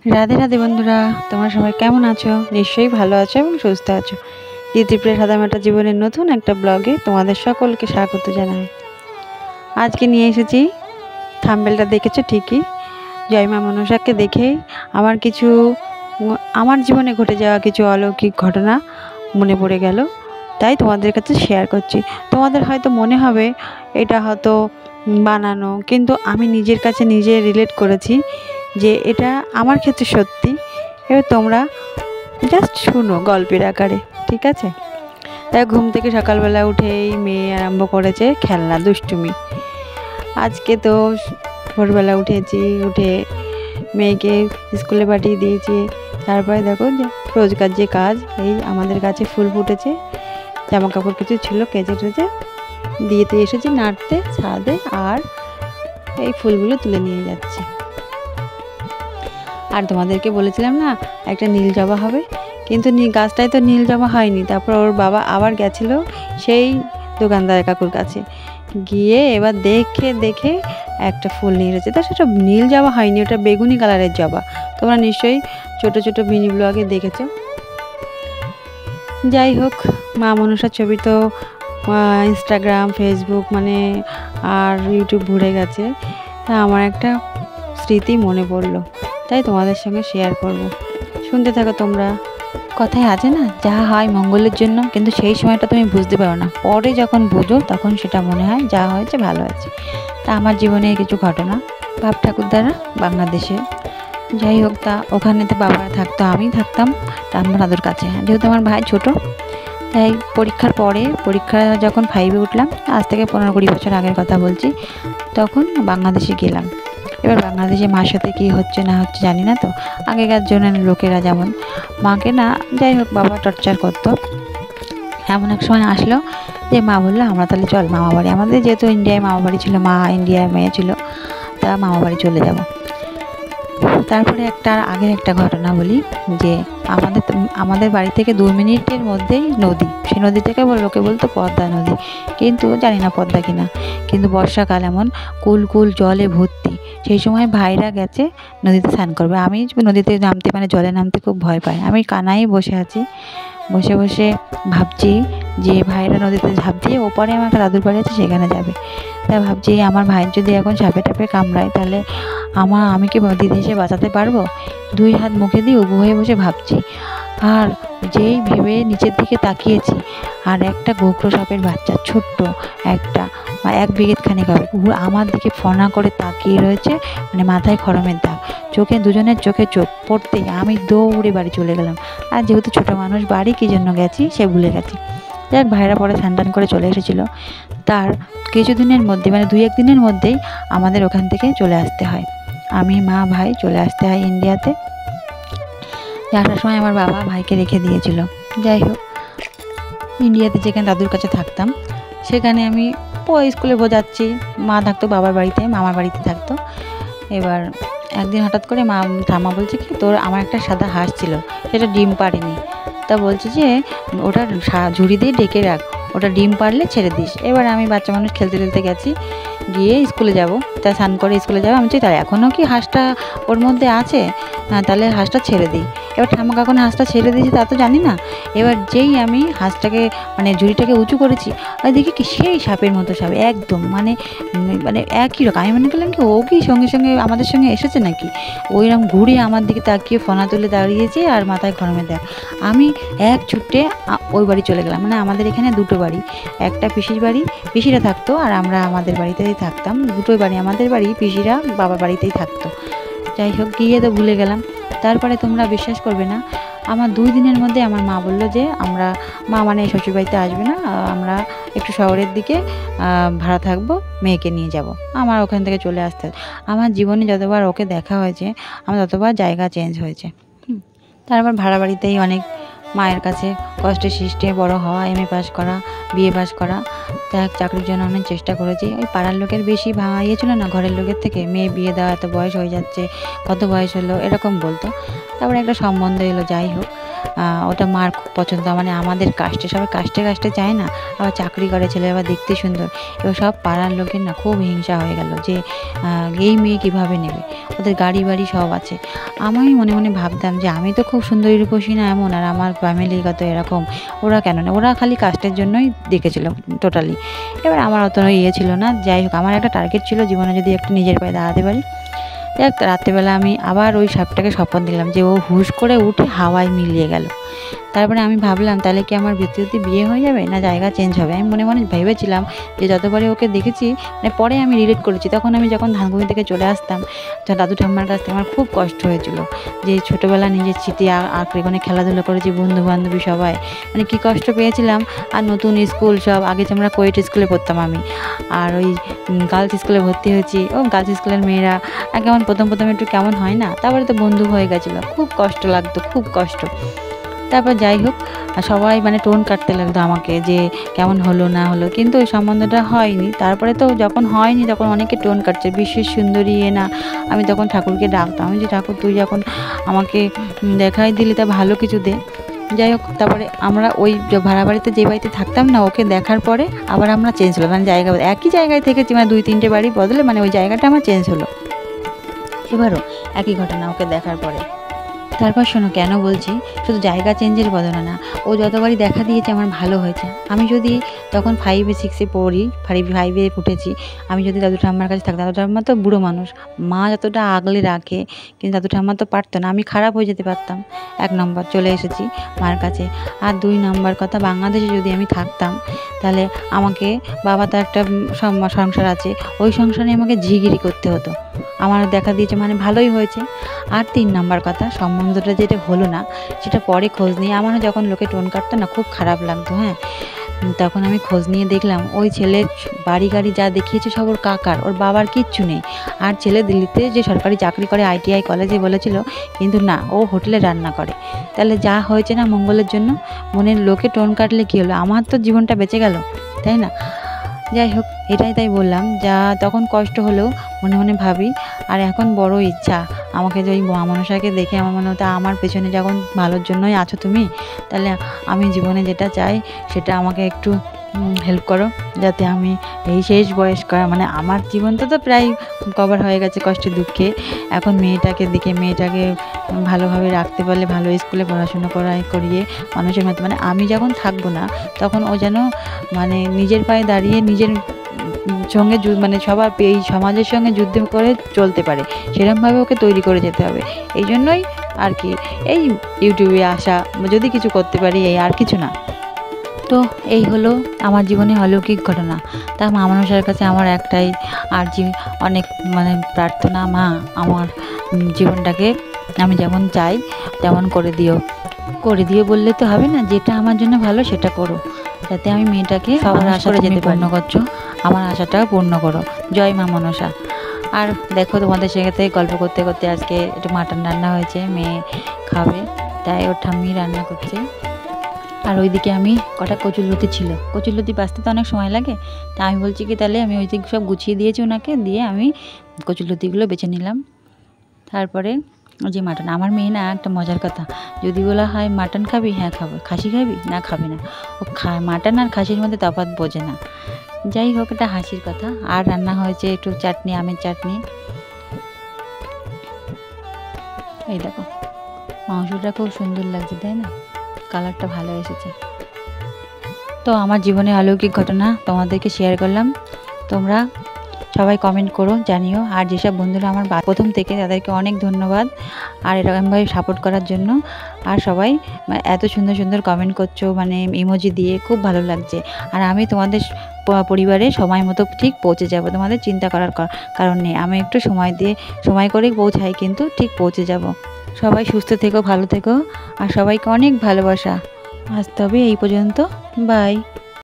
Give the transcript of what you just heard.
রাধে রাধে বন্ধুরা, তোমরা সবাই কেমন আছো? নিশ্চয়ই ভালো আছো এবং সুস্থ আছো। ত্রিপুরা সাদামাটা জীবনের নতুন একটা ব্লগে তোমাদের সকলকে স্বাগত জানাই। আজকে নিয়ে এসেছি, থাম্বনেলটা দেখেছো ঠিকই, জয় মা মনসাকে দেখেই আমার জীবনে ঘটে যাওয়া কিছু অলৌকিক ঘটনা মনে পড়ে গেল, তাই তোমাদের কাছে শেয়ার করছি। তোমাদের হয়তো মনে হবে এটা হয়তো বানানো, কিন্তু আমি নিজের কাছে নিজে রিলেট করেছি যে এটা আমার ক্ষেত্রে সত্যি। এবার তোমরা জাস্ট শুনো গল্পের আকারে, ঠিক আছে? তাই ঘুম থেকে সকালবেলা উঠেই মেয়ে আরম্ভ করেছে খেলনা দুষ্টুমি। আজকে তো ভোরবেলা উঠেছি, উঠে মেয়েকে স্কুলে পাঠিয়ে দিয়েছি। তারপরে দেখো যে রোজকার যে কাজ, এই আমাদের কাছে ফুল ফুটেছে, জামা কাপড় কিছু ছিল কেচে টেচে দিয়েতে এসেছি নাড়তে ছাদে, আর এই ফুলগুলো তুলে নিয়ে যাচ্ছি। আর তোমাদেরকে বলেছিলাম না একটা নীল জবা হবে, কিন্তু গাছটায় তো নীল জবা হয়নি। তারপর ওর বাবা আবার গেছিলো সেই দোকানদার কাকুর কাছে, গিয়ে এবার দেখে একটা ফুল নিয়ে এসেছে। তা সেটা নীল জবা হয়নি, ওটা বেগুনি কালারের জবা। তোমরা নিশ্চয়ই ছোট ছোট মিনি ব্লগে দেখেছো। যাই হোক, মা মনসার ছবি তো ইনস্টাগ্রাম, ফেসবুক আর ইউটিউব ভরে গেছে। তা আমার একটা স্মৃতি মনে পড়লো, তাই তোমাদের সঙ্গে শেয়ার করব। শুনতে থাকো তোমরা। কথায় আছে না, যা হয় মঙ্গলের জন্য, কিন্তু সেই সময়টা তুমি বুঝতে পারো না, পরে যখন বুঝো তখন সেটা মনে হয় যা হয়েছে ভালো হয়েছে। তা আমার জীবনের কিছু ঘটনা, বাপ ঠাকুর দ্বারা বাংলাদেশে। যাই হোক, তা ওখানে তো বাবারা থাকতো, আমি থাকতাম আমার দাদুর কাছে। যেহেতু আমার ভাই ছোট, তাই পরীক্ষা যখন 5-এ উঠলাম, আজ থেকে 15-20 বছর আগের কথা বলছি, তখন বাংলাদেশে গেলাম। এবার বাংলাদেশে মার সাথে কী হচ্ছে না হচ্ছে জানি না, তো আগেকার জন্য লোকেরা যেমন মাকে না, যাই হোক বাবা টর্চার করতো। এমন এক সময় আসলো যে মা বললো আমরা তাহলে চল মামা বাড়ি, আমাদের যেহেতু ইন্ডিয়ায় মামা বাড়ি ছিল, মা ইন্ডিয়ায় মেয়ে ছিল, তা মামা বাড়ি চলে যাব। তারপরে আগের একটা ঘটনা বলি, যে আমাদের বাড়ি থেকে 2 মিনিটের মধ্যেই নদী। সেই নদীটাকে লোকে বলতো পদ্মা নদী, কিন্তু জানি না পদ্মা কিনা। কিন্তু বর্ষাকাল এমন কুল জলে ভর্তি। সেই সময় ভাইরা গেছে নদীতে স্নান করবে। আমি নদীতে নামতে জলে নামতে খুব ভয় পাই। আমি কানাই বসে আছি, বসে ভাবছি যে ভাইরা নদীতে ঝাঁপ দিয়ে ওপারে আমার একটা দাদুর বাড়ি আছে, সেখানে যাবে। তাই ভাবছি আমার ভাইয়ের যদি এখন সাপে টাপে কামড়ায়, তাহলে আমি কি নদীতে এসে বাঁচাতে পারবো? 2 হাত মুখে দিয়ে উবু হয়ে বসে ভাবছি। আর যেই ভেবে নিচের দিকে তাকিয়েছি, আর একটা গোখরো সাপের বাচ্চা, ছোট্ট একটা, 1 বিঘত খানিক হবে, আমার দিকে ফনা করে তাকিয়ে রয়েছে, মাথায় খড়মের দাগ, দুজনের চোখে চোখ পড়তেই আমি দৌড়ে বাড়ি চলে গেলাম। আর যেহেতু ছোটো মানুষ, বাড়ি কী জন্য গেছি সে ভুলে গেছি। যাক, ভাইরা পরে স্নান করে চলে এসেছিলো। তার কিছুদিনের মধ্যে 2-1 দিনের মধ্যেই আমাদের ওখান থেকে চলে আসতে হয়, আমি মা ভাই চলে আসতে হয় ইন্ডিয়াতে। আসার সময় আমার বাবা ভাইকে রেখে দিয়েছিল। যাই হোক, ইন্ডিয়াতে যেখানে দাদুর কাছে থাকতাম, সেখানে আমি স্কুলে বোঝাচ্ছি, মা থাকতো বাবার বাড়িতে, মামার বাড়িতে থাকতো। এবার একদিন হঠাৎ করে ঠাম্মা বলছে কি, তোর আমার একটা সাদা হাঁস ছিল, সেটা ডিম পাড়েনি। তা বলছে যে ওটা ঝুড়ি দিয়ে ডেকে রাখ, ওটা ডিম পারলে ছেড়ে দিস। এবার আমি বাচ্চা মানুষ খেলতে গেছি, গিয়ে স্কুলে যাব, তা স্নান করে স্কুলে যাবো। আমি চাই তাই এখনও কি হাঁসটা ওর মধ্যে আছে, তাহলে হাঁসটা ছেড়ে দিই। এবার ঠাম্মা কখন হাঁসটা ছেড়ে দিয়েছি তা তো জানি না। এবার যেই আমি হাঁসটাকে ঝুড়িটাকে উঁচু করেছি, আর দেখি কি সেই সাপের মতো সাপ, একদম একই রকম। আমি মনে করলাম কি ও কি সঙ্গে সঙ্গে আমাদের সঙ্গে এসেছে নাকি, ওইরকম ঘুরে আমার দিকে তাকিয়ে ফনা তুলে দাঁড়িয়েছে, আর মাথায় খড়মে দেখ। আমি এক ছুটে ওই বাড়ি চলে গেলাম। আমাদের এখানে 2টো বাড়ি, একটা পিসির বাড়ি, পিসিরা থাকতো, আর আমরা আমাদের বাড়িতেই থাকতাম। 2টোই বাড়ি, আমাদের বাড়ি, পিসিরা বাবার বাড়িতেই থাকতো। যাই হোক, গিয়ে তো ভুলে গেলাম। তারপরে তোমরা বিশ্বাস করবে না, আমার 2 দিনের মধ্যে আমার মা বললো যে মা শ্বশুরবাড়িতে আসবে না, আমরা একটু শহরের দিকে ভাড়া থাকবো, মেয়েকে নিয়ে যাব। আমার ওখান থেকে চলে আসতে। আমার জীবনে যতবার ওকে দেখা হয়েছে, আমার ততবার জায়গা চেঞ্জ হয়েছে। তারপর ভাড়া বাড়িতেই অনেক মায়ের কাছে কষ্টে সৃষ্টে বড় হওয়া, MA পাস করা, BA পাস করা, চাকরির জন্য অনেক চেষ্টা করেছি। ওই পাড়ার লোকের বেশি ছিল না, ঘরের লোকের থেকে, মেয়ে বিয়ে দেওয়া, এত বয়স হয়ে যাচ্ছে, কত বয়স হলো, এরকম বলতো। তারপরে একটা সম্বন্ধ এলো। যাই হোক, ওটা মার খুব পছন্দ, মানে আমাদের কাস্টে, সবাই কাস্টে কাস্টে চায় না, আবার চাকরি করে ছেলে, আবার দেখতে সুন্দর। এবার সব পাড়ার লোকের না খুব হিংসা হয়ে গেল যে এই মেয়ে কীভাবে নেবে, ওদের গাড়ি বাড়ি সব আছে। আমি মনে মনে ভাবতাম যে আমি তো খুব সুন্দরী রূপসী না এমন, আর আমার ফ্যামিলিগত এরকম, ওরা কেন না, ওরা খালি কাস্টের জন্যই দেখেছিল টোটালি। এবার আমার অত ইয়ে ছিল না। যাই হোক, আমার একটা টার্গেট ছিল জীবনে যদি একটু নিজের পায়ে দাঁড়াতে পারি। দেখ, রাত্রেবেলা আমি আবার ওই সাপটাকে স্বপ্ন দিলাম যে ও হুশ করে উঠে হাওয়ায় মিলিয়ে গেল। তারপরে আমি ভাবলাম তাহলে কি আমার ভেতরে বিয়ে হয়ে যাবে, না জায়গা চেঞ্জ হবে। আমি মনে মনে ভেবেছিলাম যে যতবারই ওকে দেখেছি, মানে পরে আমি রিলেট করেছি, তখন আমি যখন ধানকুনি থেকে চলে আসতাম দাদু ঠাম্মার কাছ থেকে, আমার খুব কষ্ট হয়েছিল যে ছোটোবেলা নিজের স্মৃতি আঁকড়ে, মানে খেলাধুলো করেছি বন্ধু বান্ধবী সবাই, মানে কী কষ্ট পেয়েছিলাম। আর নতুন স্কুল সব, আগে যে আমরা কোয়েট স্কুলে পড়তাম আমি, আর ওই গার্লস স্কুলে ভর্তি হয়েছি। ও গার্লস স্কুলের মেয়েরা কেমন প্রথম একটু কেমন হয় না, তারপরে তো বন্ধু হয়ে গেছিলো, খুব কষ্ট লাগতো, খুব কষ্ট। তারপর যাই হোক, সবাই মানে টোন কাটতে লাগতো আমাকে যে কেমন হলো না হলো, কিন্তু ওই সম্বন্ধটা হয়নি। তারপরে তো যখন হয়নি তখন অনেকে টোন কাটছে, বিশ্বের সুন্দরী এ না। আমি তখন ঠাকুরকে ডাকতাম, আমি যে ঠাকুর তুই যখন আমাকে দেখাই দিলি তা ভালো কিছু দে। যাই হোক, তারপরে আমরা ওই ভাড়া বাড়িতে যে বাড়িতে থাকতাম না, ওকে দেখার পরে আবার আমরা চেঞ্জ হলো, মানে জায়গা একই জায়গায় থেকেছি, মানে 2-3টে বাড়ি বদলে, মানে ওই জায়গাটা আমার চেঞ্জ হলো। এবারও একই ঘটনা ওকে দেখার পরে। তারপর শোনো কেন বলছি, শুধু জায়গা চেঞ্জের বদলে না, ও যতবারই দেখা দিয়েছে আমার ভালো হয়েছে। আমি যদি তখন 5-6 পড়ি, 5-এ উঠেছি, আমি যদি দাদু ঠাম্মার কাছে থাকতাম, দাদু ঠাম্মা তো বুড়ো মানুষ, মা যতটা আগলে রাখে, কিন্তু দাদু ঠাম্মা তো পারতো না, আমি খারাপ হয়ে যেতে পারতাম। 1 নম্বর চলে এসেছি মার কাছে। আর 2 নম্বর কথা, বাংলাদেশে যদি আমি থাকতাম তাহলে আমাকে, বাবা তো একটা সংসার আছে, ওই সংসারে আমাকে ঝিগিরি করতে হতো। আমার দেখা দিয়েছে মানে ভালোই হয়েছে। আর 3 নম্বর কথা, সম্বন্ধটা যেটা হলো না সেটা পরে খোঁজ নিয়ে, আমারও যখন লোকে টোন কাটতো না খুব খারাপ লাগতো। হ্যাঁ, তখন আমি খোঁজ নিয়ে দেখলাম ওই ছেলের বাড়ি গাড়ি যা দেখিয়েছে সব ওর কাকার, ওর বাবার কিচ্ছু নেই। আর ছেলে দিল্লিতে যে সরকারি চাকরি করে, ITI কলেজে বলেছিল, কিন্তু না, ও হোটেলে রান্না করে। তাহলে যা হয়েছে না মঙ্গলের জন্য, মনের লোকে টোন কাটলে কী হলো, আমার তো জীবনটা বেঁচে গেল, তাই না? যাই হোক, এটাই তাই বললাম, যা তখন কষ্ট হলেও মনে মনে ভাবি। আর এখন বড় ইচ্ছা, আমাকে যে ওই মা মনসাকে দেখে আমার মনে হতো আমার পেছনে যখন ভালোর জন্যই আছো তুমি, তাহলে আমি জীবনে যেটা চাই সেটা আমাকে একটু হেল্প করো, যাতে আমি এই শেষ বয়স করা, মানে আমার জীবনটা তো প্রায় কভার হয়ে গেছে কষ্টে দুঃখে। এখন মেয়েটাকে ভালোভাবে রাখতে পারলে, ভালো স্কুলে পড়াশুনো করিয়ে মানুষের মতো, মানে আমি যখন থাকবো না তখন ও যেন মানে নিজের পায়ে দাঁড়িয়ে নিজের সঙ্গে মানে সবার এই সমাজের সঙ্গে যুদ্ধ করে চলতে পারে, সেরকমভাবে ওকে তৈরি করে যেতে হবে। এই জন্যই আর কি এই ইউটিউবে আসা, যদি কিছু করতে পারি, এই আর কিছু না। তো এই হলো আমার জীবনে অলৌকিক ঘটনা। তা মা মনসার কাছে আমার একটাই আর্জি, অনেক মানে প্রার্থনা, মা আমার জীবনটাকে আমি যেমন চাই তেমন করে দিও বললে তো হবে না, যেটা আমার জন্য ভালো সেটা করো, যাতে আমি মেয়েটাকে সবার আশা যেতে পূর্ণ করছো, আমার আশাটাও পূর্ণ করো। জয় মা মনসা। আর দেখো, তোমাদের সাথে গল্প করতে করতে আজকে একটু মাটন রান্না হয়েছে, মেয়ে খাবে, তাই ওর ঠাম্মি রান্না করছে। আর ওইদিকে আমি কটা কচুরলতি ছিল, কচুরলতি বাছতে তো অনেক সময় লাগে, তা আমি বলছি কি তাহলে আমি ওই দিকে সব গুছিয়ে দিয়েছি ওনাকে, দিয়ে আমি কচুরলতিগুলো বেছে নিলাম। তারপরে ওই যে মাটন, আমার মেয়ে না একটা মজার কথা, যদি বলা হয় মাটন খাবি, হ্যাঁ খাবো, খাসি খাবি, না খাবি না, ও মাটন আর খাসির মধ্যে তফাৎ বোঝে না। যাই হোক, এটা হাসির কথা। আর রান্না হয়েছে একটু চাটনি, আমের চাটনি। এই দেখো, মাংসটা খুব সুন্দর লাগছে, তাই না? কালারটা ভালো এসেছে। তো আমার জীবনে অলৌকিক ঘটনা তোমাদেরকে শেয়ার করলাম। তোমরা সবাই কমেন্ট করো, জানিও। আর যেসব বন্ধুরা আমার প্রথম থেকে, তাদেরকে অনেক ধন্যবাদ আর এরকমভাবে সাপোর্ট করার জন্য। আর সবাই এত সুন্দর সুন্দর কমেন্ট করছো, মানে ইমোজি দিয়ে, খুব ভালো লাগছে। আর আমি তোমাদের পরিবারে সময় মতো ঠিক পৌঁছে যাব, তোমাদের চিন্তা করার কারণ নেই। আমি একটু সময় করেই পৌঁছাই, কিন্তু ঠিক পৌঁছে যাব। সবাই সুস্থ থেকো, ভালো থেকো, আর সবাইকে অনেক ভালোবাসা। আজ তবে এই পর্যন্ত, বাই।